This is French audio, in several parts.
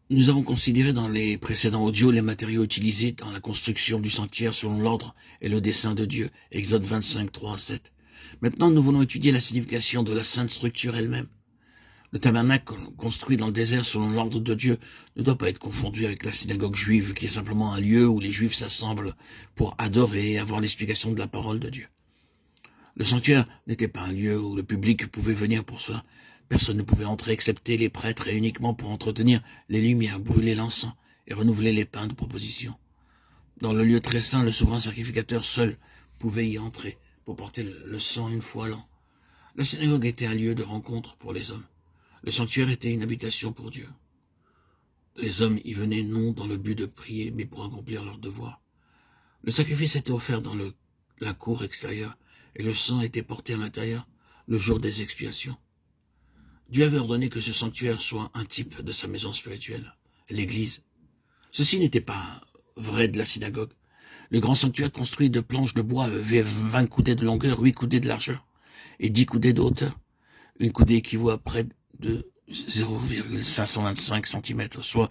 Nous avons considéré dans les précédents audios les matériaux utilisés dans la construction du sanctuaire selon l'ordre et le dessein de Dieu. Exode 25, 3 à 7. Maintenant, nous voulons étudier la signification de la sainte structure elle-même. Le tabernacle construit dans le désert selon l'ordre de Dieu ne doit pas être confondu avec la synagogue juive qui est simplement un lieu où les juifs s'assemblent pour adorer et avoir l'explication de la parole de Dieu. Le sanctuaire n'était pas un lieu où le public pouvait venir pour cela. Personne ne pouvait entrer excepté les prêtres et uniquement pour entretenir les lumières, brûler l'encens et renouveler les pains de proposition. Dans le lieu très saint, le souverain sacrificateur seul pouvait y entrer pour porter le sang une fois l'an. La synagogue était un lieu de rencontre pour les hommes. Le sanctuaire était une habitation pour Dieu. Les hommes y venaient non dans le but de prier, mais pour accomplir leur devoir. Le sacrifice était offert dans la cour extérieure, et le sang était porté à l'intérieur le jour des expiations. Dieu avait ordonné que ce sanctuaire soit un type de sa maison spirituelle, l'Église. Ceci n'était pas vrai de la synagogue. Le grand sanctuaire construit de planches de bois avait 20 coudées de longueur, 8 coudées de largeur et 10 coudées de hauteur. Une coudée équivaut à près de 0,525 cm, soit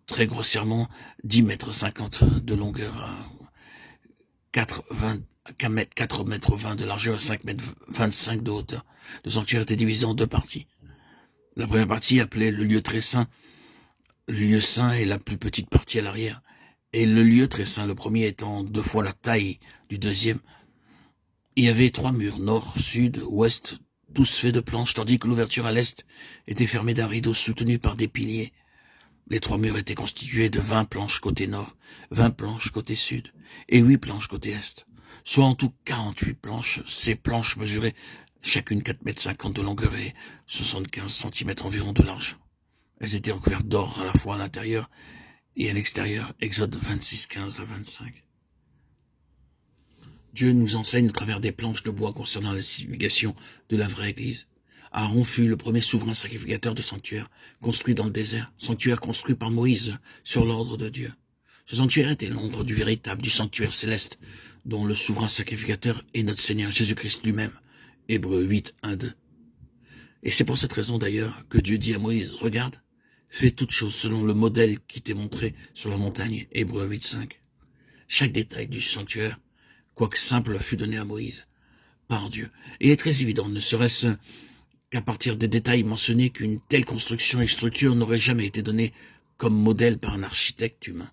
très grossièrement 10,50 mètres de longueur, 4,20 mètres de largeur et 5,25 mètres de hauteur. Le sanctuaire était divisé en deux parties. La première partie, appelée le lieu très saint, le lieu saint est la plus petite partie à l'arrière. Et le lieu très saint, le premier étant 2 fois la taille du deuxième. Il y avait 3 murs, nord, sud, ouest, tous faits de planches, tandis que l'ouverture à l'est était fermée d'un rideau soutenu par des piliers. Les 3 murs étaient constitués de 20 planches côté nord, 20 planches côté sud, et 8 planches côté est, soit en tout 48 planches. Ces planches mesuraient chacune 4,50 mètres de longueur et 75 cm environ de large. Elles étaient recouvertes d'or à la fois à l'intérieur et à l'extérieur. Exode 26, 15 à 25. Dieu nous enseigne à travers des planches de bois concernant la signification de la vraie Église. Aaron fut le premier souverain sacrificateur de sanctuaire construit dans le désert, sanctuaire construit par Moïse sur l'ordre de Dieu. Ce sanctuaire était l'ombre du véritable, du sanctuaire céleste, dont le souverain sacrificateur est notre Seigneur Jésus-Christ lui-même. Hébreux 8, 1, 2. Et c'est pour cette raison d'ailleurs que Dieu dit à Moïse, regarde, fais toutes choses selon le modèle qui t'est montré sur la montagne, Hébreux 8, 5. Chaque détail du sanctuaire, quoique simple, fut donné à Moïse par Dieu. Et il est très évident, ne serait-ce qu'à partir des détails mentionnés, qu'une telle construction et structure n'aurait jamais été donnée comme modèle par un architecte humain.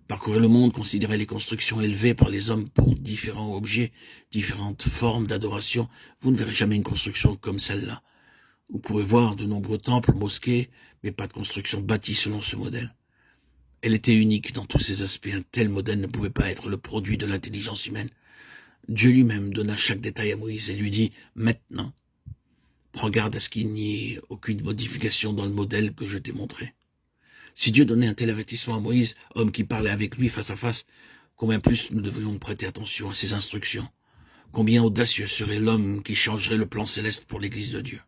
Parcourir le monde, considérer les constructions élevées par les hommes pour différents objets, différentes formes d'adoration, vous ne verrez jamais une construction comme celle-là. Vous pourrez voir de nombreux temples, mosquées, mais pas de construction bâtie selon ce modèle. Elle était unique dans tous ses aspects. Un tel modèle ne pouvait pas être le produit de l'intelligence humaine. Dieu lui-même donna chaque détail à Moïse et lui dit « Maintenant, prends garde à ce qu'il n'y ait aucune modification dans le modèle que je t'ai montré. » Si Dieu donnait un tel avertissement à Moïse, homme qui parlait avec lui face à face, combien plus nous devrions prêter attention à ses instructions? Combien audacieux serait l'homme qui changerait le plan céleste pour l'Église de Dieu?